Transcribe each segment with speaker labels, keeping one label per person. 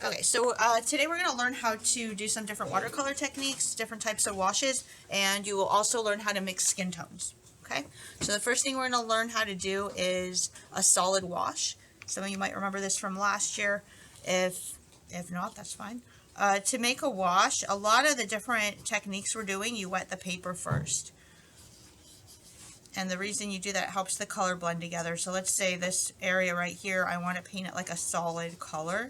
Speaker 1: Okay, so today we're going to learn how to do some different watercolor techniques, different types of washes, and you will also learn how to mix skin tones. Okay, so the first thing we're going to learn how to do is a solid wash. Some of you might remember this from last year. If not, that's fine. To make a wash, a lot of the different techniques we're doing, you wet the paper first. And the reason you do that, helps the color blend together. So let's say this area right here, I want to paint it like a solid color.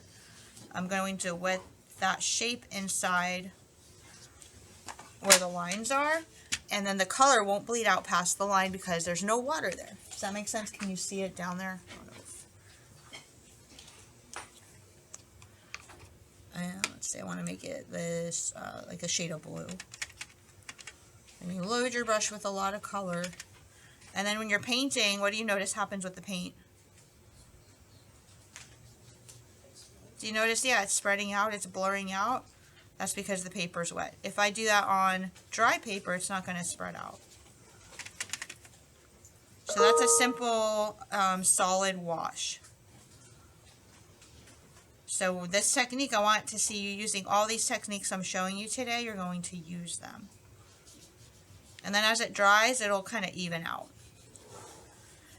Speaker 1: I'm going to wet that shape inside where the lines are, and then the color won't bleed out past the line because there's no water there. Does that make sense? Can you see it down there? And let's say I want to make it this, like a shade of blue. And you load your brush with a lot of color. And then when you're painting, what do you notice happens with the paint? Do you notice, yeah, it's spreading out, it's blurring out? That's because the paper's wet. If I do that on dry paper, it's not going to spread out. So that's a simple solid wash. So this technique, I want to see you using all these techniques I'm showing you today. You're going to use them. And then as it dries, it'll kind of even out.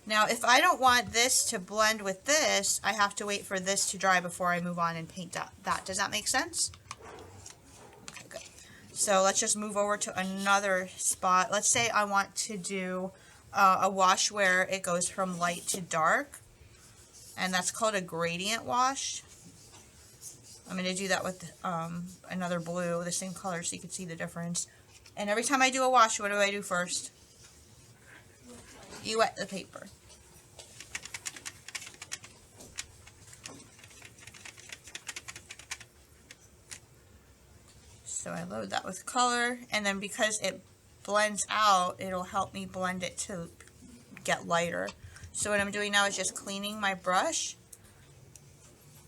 Speaker 1: Now, if I don't want this to blend with this, I have to wait for this to dry before I move on and paint that. Does that make sense? Okay, good. So let's just move over to another spot. Let's say I want to do a wash where it goes from light to dark, and that's called a gradient wash. I'm going to do that with another blue, the same color, so you can see the difference. And every time I do a wash, what do I do first? You wet the paper. So I load that with color, and then because it blends out, it'll help me blend it to get lighter. So what I'm doing now is just cleaning my brush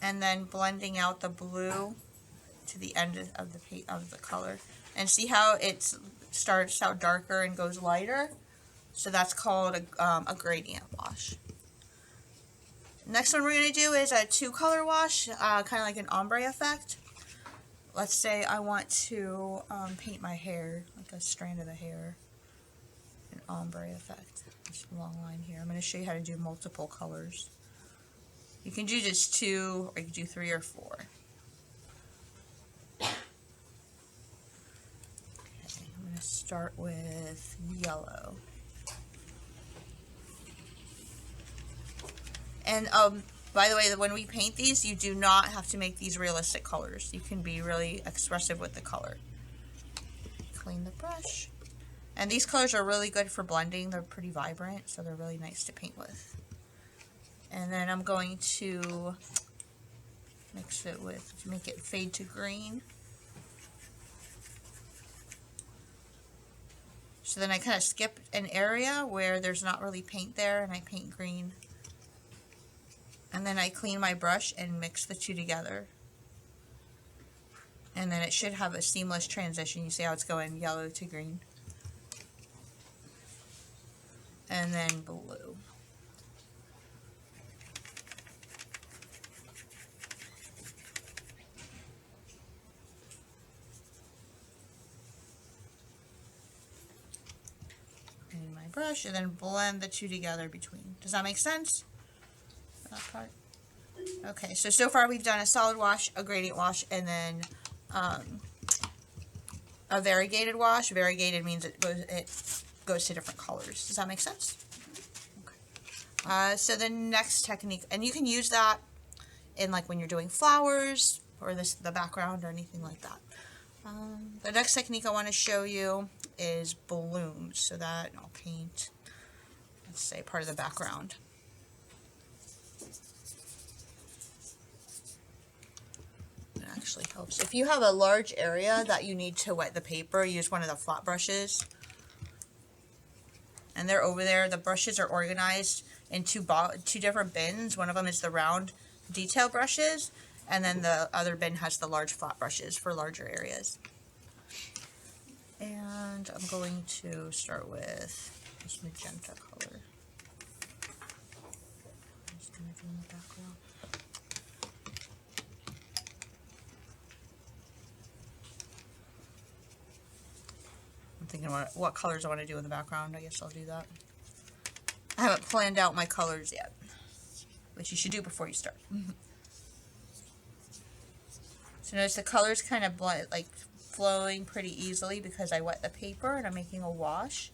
Speaker 1: and then blending out the blue to the end of the color. And see how it starts out darker and goes lighter? So that's called a gradient wash. Next one we're going to do is a two-color wash, kind of like an ombre effect. Let's say I want to paint my hair, like a strand of the hair, an ombre effect. This long line here. I'm going to show you how to do multiple colors. You can do just 2, or you can do 3 or 4. Okay, I'm going to start with yellow. And by the way, when we paint these, you do not have to make these realistic colors. You can be really expressive with the color. Clean the brush. And these colors are really good for blending. They're pretty vibrant, so they're really nice to paint with. And then I'm going to mix it with, to make it fade to green. So then I kind of skip an area where there's not really paint there, and I paint green. And then I clean my brush and mix the two together. And then it should have a seamless transition. You see how it's going yellow to green. And then blue. Clean my brush and then blend the two together between. Does that make sense? That part. Okay, so far we've done a solid wash, a gradient wash, and then a variegated wash. Variegated means it goes to different colors. Does that make sense? Okay. So the next technique, and you can use that in like when you're doing flowers or the background or anything like that. The next technique I want to show you is balloons. So that I'll paint, let's say, part of the background. Actually helps. If you have a large area that you need to wet the paper, use one of the flat brushes. And they're over there. The brushes are organized in two different bins. One of them is the round detail brushes, and then the other bin has the large flat brushes for larger areas. And I'm going to start with this magenta color. I'm just going to do in the background. thinking what colors I want to do in the background. I guess I'll do that. I haven't planned out my colors yet, which you should do before you start. So notice the colors kind of like flowing pretty easily because I wet the paper and I'm making a wash.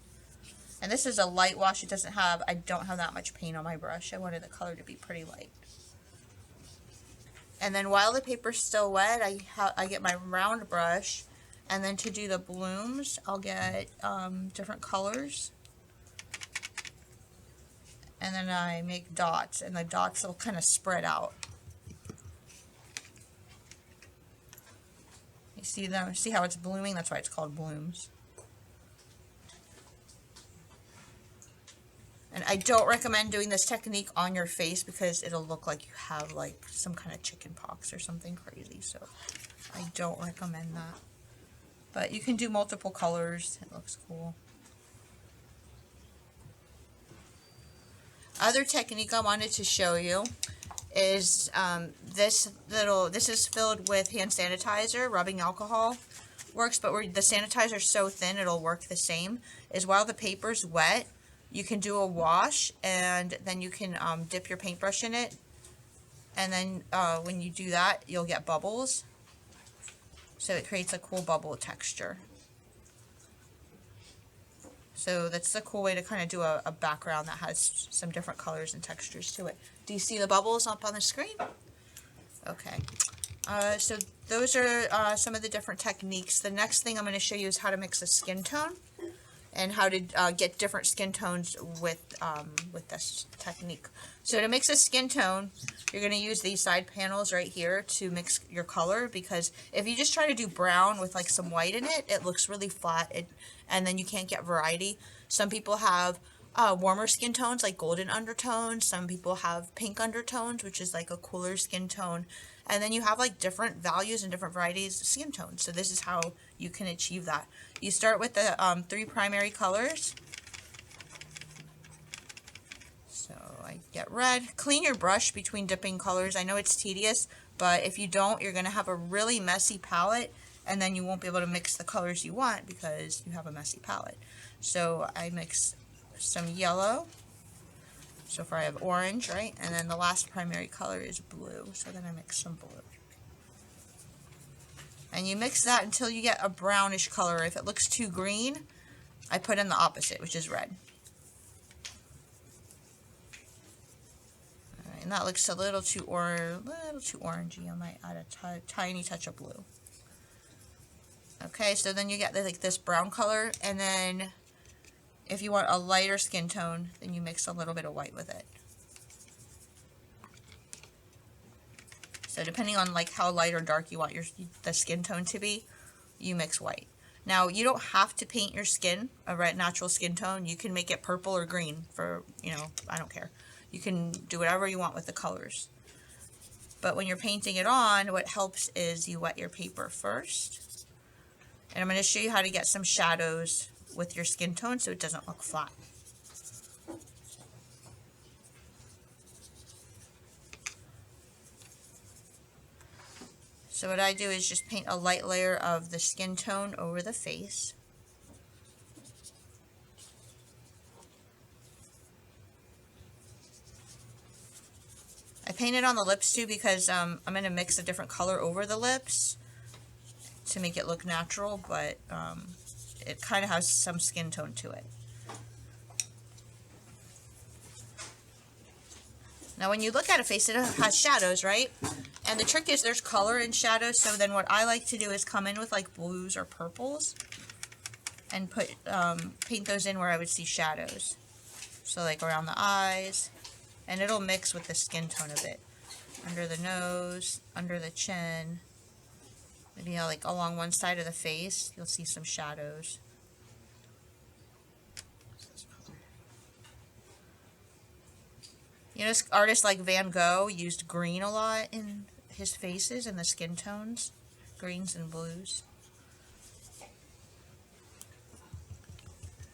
Speaker 1: And this is a light wash. I don't have that much paint on my brush. I wanted the color to be pretty light. And then while the paper's still wet, I get my round brush, and then to do the blooms, I'll get different colors. And then I make dots, and the dots will kind of spread out. You see them? See how it's blooming? That's why it's called blooms. And I don't recommend doing this technique on your face because it'll look like you have like some kind of chicken pox or something crazy. So I don't recommend that. But you can do multiple colors. It looks cool. Other technique I wanted to show you is this is filled with hand sanitizer. Rubbing alcohol works, but the sanitizer is so thin it'll work the same. Is while the paper's wet, you can do a wash, and then you can dip your paintbrush in it, and then when you do that, you'll get bubbles. So it creates a cool bubble texture. So that's a cool way to kind of do a background that has some different colors and textures to it. Do you see the bubbles up on the screen? Okay. So those are some of the different techniques. The next thing I'm going to show you is how to mix a skin tone, and how to get different skin tones with this technique. So to mix a skin tone, you're going to use these side panels right here to mix your color, because if you just try to do brown with like some white in it, it looks really flat, and then you can't get variety. Some people have warmer skin tones like golden undertones. Some people have pink undertones, which is like a cooler skin tone. And then you have like different values and different varieties of skin tones. So this is how you can achieve that. You start with the 3 primary colors. So I get red. Clean your brush between dipping colors. I know it's tedious, but if you don't, you're going to have a really messy palette, and then you won't be able to mix the colors you want because you have a messy palette. So I mix some yellow. So far I have orange, right? And then the last primary color is blue. So then I mix some blue. And you mix that until you get a brownish color. If it looks too green, I put in the opposite, which is red. Alright, and that looks a little too orangey. I might add a tiny touch of blue. Okay, so then you get like this brown color, and then if you want a lighter skin tone, then you mix a little bit of white with it. So depending on like how light or dark you want the skin tone to be, you mix white. Now you don't have to paint your skin a natural skin tone. You can make it purple or green for, I don't care. You can do whatever you want with the colors. But when you're painting it on, what helps is you wet your paper first. And I'm going to show you how to get some shadows with your skin tone so it doesn't look flat. So what I do is just paint a light layer of the skin tone over the face. I paint it on the lips too because I'm going to mix a different color over the lips to make it look natural, but it kind of has some skin tone to it. Now when you look at a face, it has shadows, right? And the trick is there's color in shadows, so then what I like to do is come in with like blues or purples and paint those in where I would see shadows. So like around the eyes, and it'll mix with the skin tone a bit. Under the nose, under the chin. Maybe like along one side of the face, you'll see some shadows. You know, artists like Van Gogh used green a lot in his faces and the skin tones, greens and blues.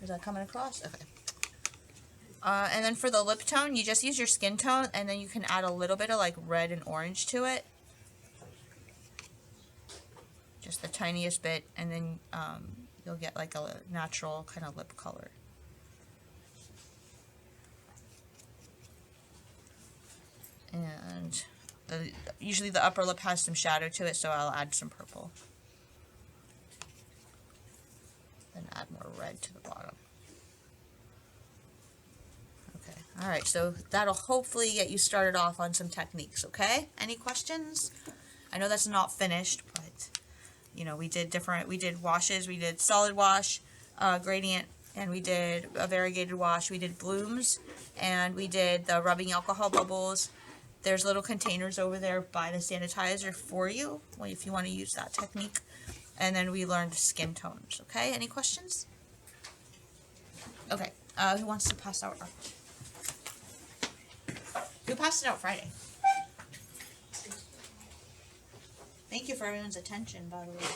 Speaker 1: Is that coming across? Okay. And then for the lip tone, you just use your skin tone, and then you can add a little bit of like red and orange to it. Just the tiniest bit, and then you'll get like a natural kind of lip color. And usually the upper lip has some shadow to it, so I'll add some purple. Then add more red to the bottom. Okay, alright, so that'll hopefully get you started off on some techniques, okay? Any questions? I know that's not finished, but, you know, we did washes, we did solid wash, gradient, and we did a variegated wash, we did blooms, and we did the rubbing alcohol bubbles. There's little containers over there by the sanitizer for you, if you want to use that technique. And then we learned skin tones, okay? Any questions? Okay, who wants to pass out art? Who passed it out Friday? Thank you for everyone's attention, by the way.